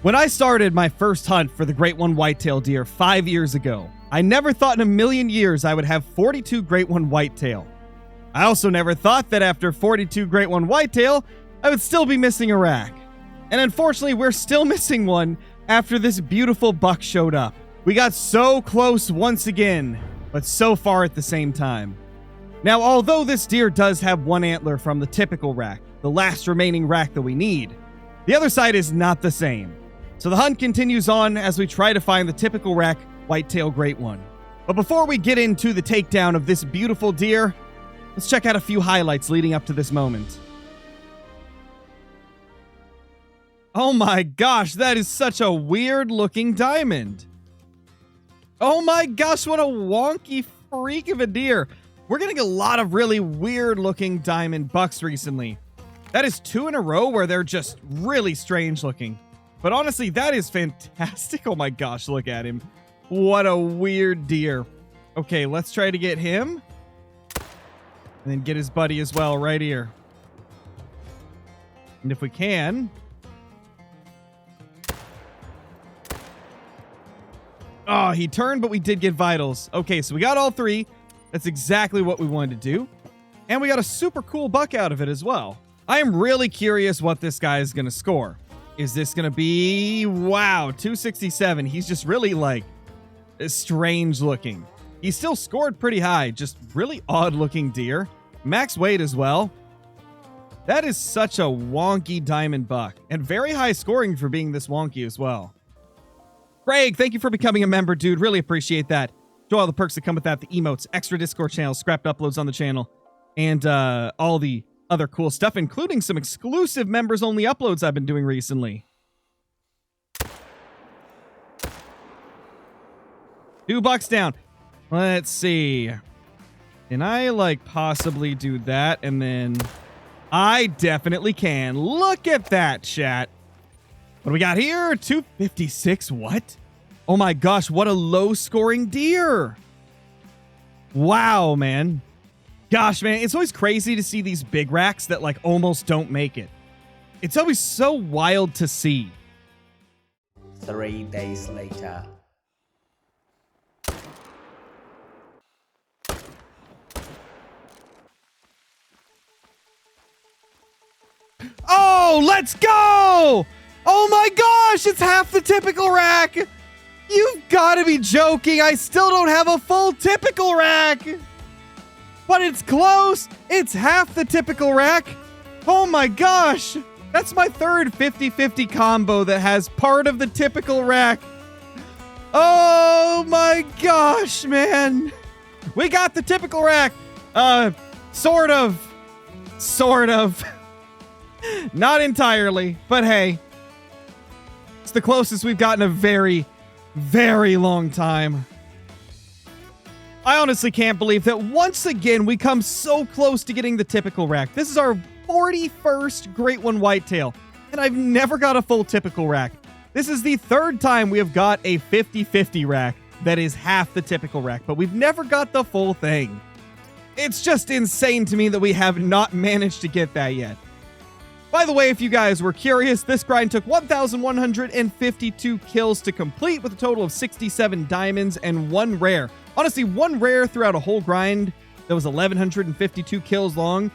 When I started my first hunt for the great one whitetail deer 5 years ago, I never thought in a million years I would have 42 great one whitetail. I also never thought that after 42 great one whitetail, I would still be missing a rack. And unfortunately, we're still missing one after this beautiful buck showed up. We got so close once again, but so far at the same time. Now, although this deer does have one antler from the typical rack, the last remaining rack that we need, the other side is not the same. So the hunt continues on as we try to find the typical rack whitetail great one. But before we get into the takedown of this beautiful deer, let's check out a few highlights leading up to this moment. Oh my gosh, that is such a weird looking diamond. Oh my gosh, what a wonky freak of a deer. We're getting a lot of really weird looking diamond bucks recently. That is 2 in a row where they're just really strange looking. But honestly, that is fantastic. Oh my gosh, look at him. What a weird deer. Okay, let's try to get him. And then get his buddy as well right here. And if we can... Oh, he turned, but we did get vitals. Okay, so we got all 3. That's exactly what we wanted to do. And we got a super cool buck out of it as well. I am really curious what this guy is going to score. Is this going to be... Wow, 267. He's just really, like, strange looking. He still scored pretty high. Just really odd looking deer. Max weight as well. That is such a wonky diamond buck. And very high scoring for being this wonky as well. Greg, thank you for becoming a member, dude. Really appreciate that. Enjoy all the perks that come with that. The emotes, extra Discord channels, scrapped uploads on the channel, and all the other cool stuff, including some exclusive members-only uploads I've been doing recently. 2 bucks down. Let's see. Can I, like, possibly do that? And then... I definitely can. Look at that, chat. What do we got here? 256. What? Oh my gosh, what a low-scoring deer. Wow, man. Gosh, man, it's always crazy to see these big racks that, like, almost don't make it. It's always so wild to see. 3 days later. Oh, let's go! Oh my gosh, it's half the typical rack! You've got to be joking. I still don't have a full typical rack. But it's close. It's half the typical rack. Oh my gosh. That's my third 50-50 combo that has part of the typical rack. Oh my gosh, man. We got the typical rack. Sort of. Sort of. Not entirely, but hey. It's the closest we've gotten a very, very long time. I honestly can't believe that once again we come so close to getting the typical rack. This is our 41st Great One Whitetail, and I've never got a full typical rack. This is the 3rd time we have got a 50-50 rack that is half the typical rack, but we've never got the full thing. It's just insane to me that we have not managed to get that yet. By the way, if you guys were curious, this grind took 1,152 kills to complete with a total of 67 diamonds and 1 rare. Honestly, 1 rare throughout a whole grind that was 1,152 kills long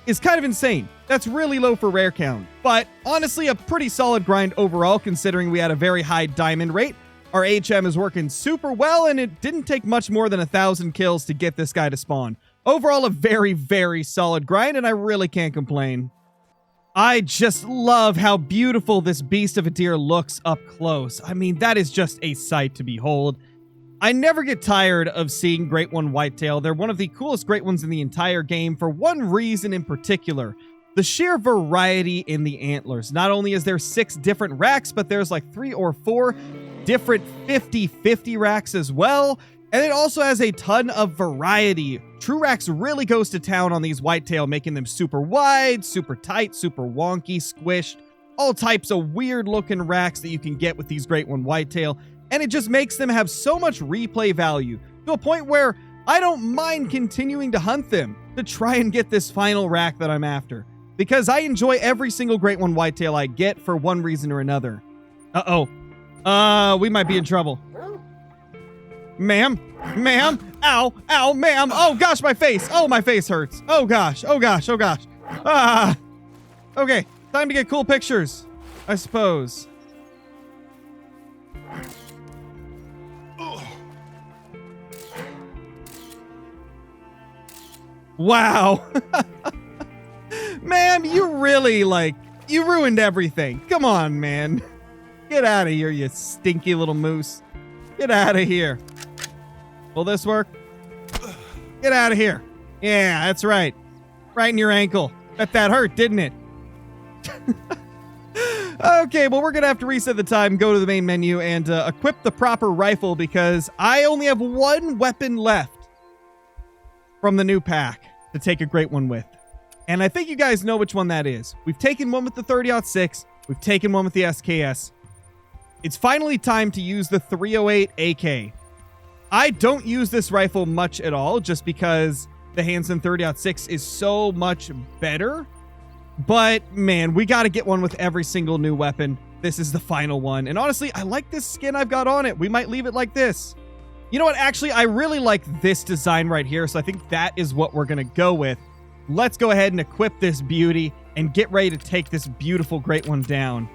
is kind of insane. That's really low for rare count, but honestly, a pretty solid grind overall considering we had a very high diamond rate. Our HM is working super well, and it didn't take much more than 1,000 kills to get this guy to spawn. Overall, a very, very solid grind, and I really can't complain. I just love how beautiful this beast of a deer looks up close. I mean, that is just a sight to behold. I never get tired of seeing Great One Whitetail. They're one of the coolest Great Ones in the entire game for one reason in particular. The sheer variety in the antlers. Not only is there 6 different racks, but there's like 3 or 4 different 50-50 racks as well. And it also has a ton of variety. True Racks really goes to town on these whitetail, making them super wide, super tight, super wonky, squished. All types of weird looking racks that you can get with these Great One Whitetail. And it just makes them have so much replay value to a point where I don't mind continuing to hunt them to try and get this final rack that I'm after. Because I enjoy every single Great One Whitetail I get for one reason or another. Uh-oh. We might be in trouble. Ma'am? Ma'am? Ow. Ow, ma'am. Oh, gosh, my face. Oh, my face hurts. Oh, gosh. Oh, gosh. Oh, gosh. Ah. Okay. Time to get cool pictures, I suppose. Wow. Ma'am, you really, you ruined everything. Come on, man. Get out of here, you stinky little moose. Get out of here. Will this work? Get out of here. Yeah, that's right. Right in your ankle. Bet that hurt, didn't it? Okay, well, we're going to have to reset the time, go to the main menu, and equip the proper rifle because I only have one weapon left from the new pack to take a great one with. And I think you guys know which one that is. We've taken one with the 30-06. We've taken one with the SKS. It's finally time to use the 308 AK. I don't use this rifle much at all just because the Hansen 30-06 is so much better. But, man, we got to get one with every single new weapon. This is the final one. And honestly, I like this skin I've got on it. We might leave it like this. You know what? Actually, I really like this design right here. So I think that is what we're going to go with. Let's go ahead and equip this beauty and get ready to take this beautiful great one down.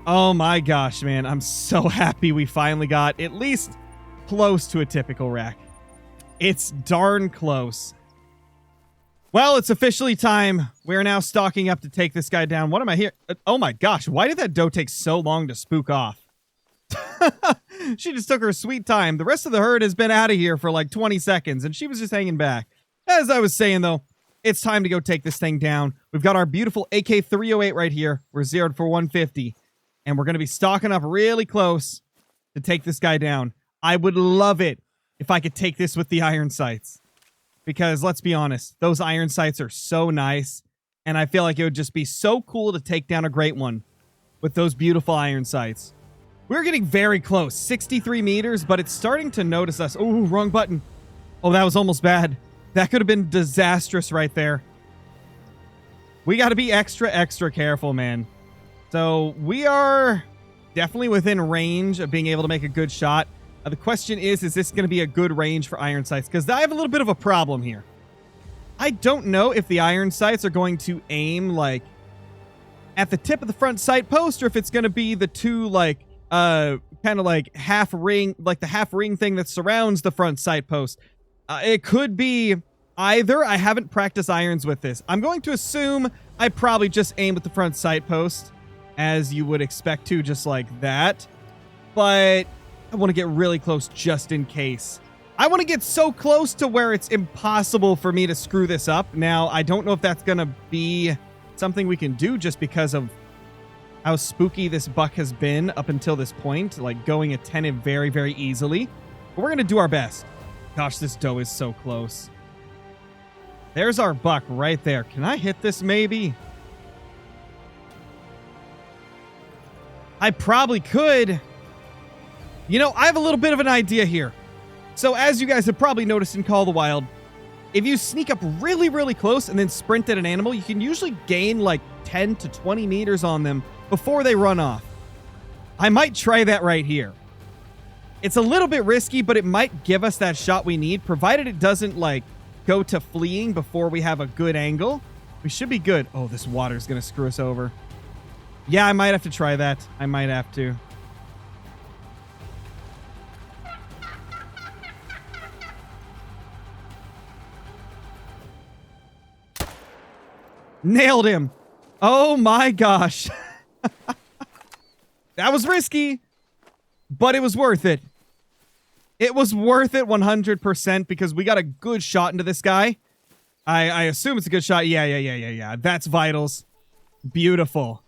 Oh my gosh, man. I'm so happy we finally got at least close to a typical rack. It's darn close. Well, it's officially time. We're now stocking up to take this guy down. What am I here? Oh my gosh. Why did that doe take so long to spook off? She just took her sweet time. The rest of the herd has been out of here for like 20 seconds, and she was just hanging back. As I was saying, though, it's time to go take this thing down. We've got our beautiful AK-308 right here. We're zeroed for 150, and we're going to be stocking up really close to take this guy down. I would love it if I could take this with the iron sights, because let's be honest, those iron sights are so nice, and I feel like it would just be so cool to take down a great one with those beautiful iron sights. We're getting very close, 63 meters, but it's starting to notice us. Oh, wrong button. Oh, that was almost bad. That could have been disastrous right there. We got to be extra, extra careful, man. So we are definitely within range of being able to make a good shot. The question is this going to be a good range for iron sights? Because I have a little bit of a problem here. I don't know if the iron sights are going to aim, like, at the tip of the front sight post, or if it's going to be the two, like, kind of like half ring, like the half ring thing that surrounds the front sight post. It could be either. I haven't practiced irons with this. I'm going to assume I probably just aim with the front sight post, as you would expect to, just like that. But I want to get really close just in case. I want to get so close to where it's impossible for me to screw this up. Now, I don't know if that's going to be something we can do just because of how spooky this buck has been up until this point, like going attentive very, very easily. But we're going to do our best. Gosh, this doe is so close. There's our buck right there. Can I hit this maybe? I probably could. You know, I have a little bit of an idea here. So as you guys have probably noticed in Call of the Wild, if you sneak up really, really close and then sprint at an animal, you can usually gain like 10 to 20 meters on them before they run off. I might try that right here. It's a little bit risky, but it might give us that shot we need, provided it doesn't like go to fleeing before we have a good angle. We should be good. Oh, this water's going to screw us over. Yeah, I might have to try that. I might have to. Nailed him. Oh my gosh. That was risky, but it was worth it. It was worth it 100% because we got a good shot into this guy. I assume it's a good shot. Yeah. That's vitals. Beautiful.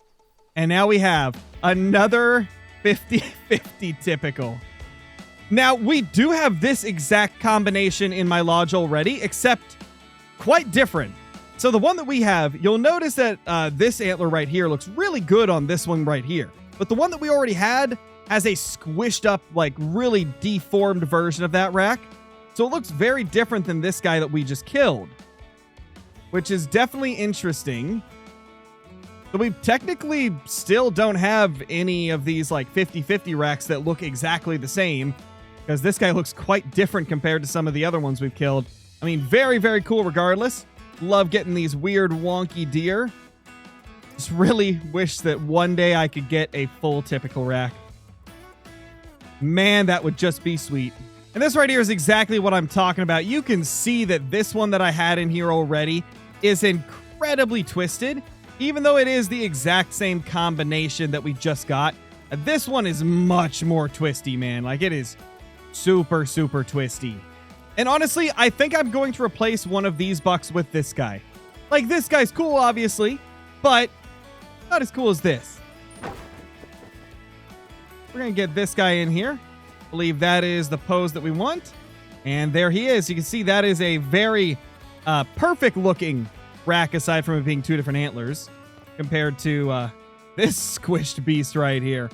And now we have another 50-50 typical. Now, we do have this exact combination in my lodge already, except quite different. So the one that we have, you'll notice that this antler right here looks really good on this one right here. But the one that we already had has a squished up, like really deformed version of that rack. So it looks very different than this guy that we just killed, which is definitely interesting. So we technically still don't have any of these like 50-50 racks that look exactly the same, because this guy looks quite different compared to some of the other ones we've killed. I mean, very, very cool regardless. Love getting these weird wonky deer. Just really wish that one day I could get a full typical rack. Man, that would just be sweet. And this right here is exactly what I'm talking about. You can see that this one that I had in here already is incredibly twisted. Even though it is the exact same combination that we just got, this one is much more twisty, man. Like, it is super, super twisty. And honestly, I think I'm going to replace one of these bucks with this guy. Like, this guy's cool, obviously, but not as cool as this. We're going to get this guy in here. I believe that is the pose that we want. And there he is. You can see that is a very perfect looking rack, aside from it being two different antlers, compared to this squished beast right here.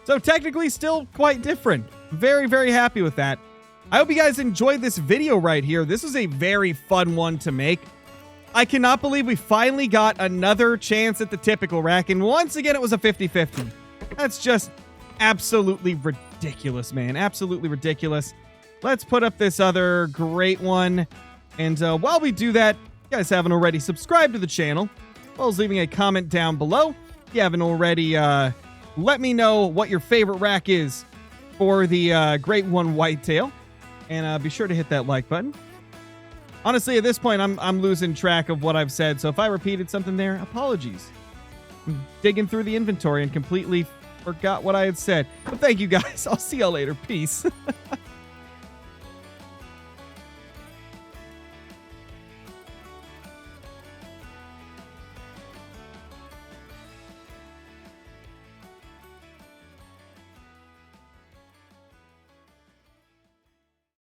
So technically still quite different. Very, very happy with that. I hope you guys enjoyed this video right here. This is a very fun one to make. I cannot believe we finally got another chance at the typical rack, and once again it was a 50-50. That's just absolutely ridiculous, man. Absolutely ridiculous. Let's put up this other great one. And while we do that, if you guys haven't already, subscribe to the channel, as well as leaving a comment down below. If you haven't already, let me know what your favorite rack is for the Great One Whitetail. And be sure to hit that like button. Honestly, at this point, I'm losing track of what I've said, so if I repeated something there, apologies. I'm digging through the inventory and completely forgot what I had said. But thank you guys. I'll see y'all later. Peace.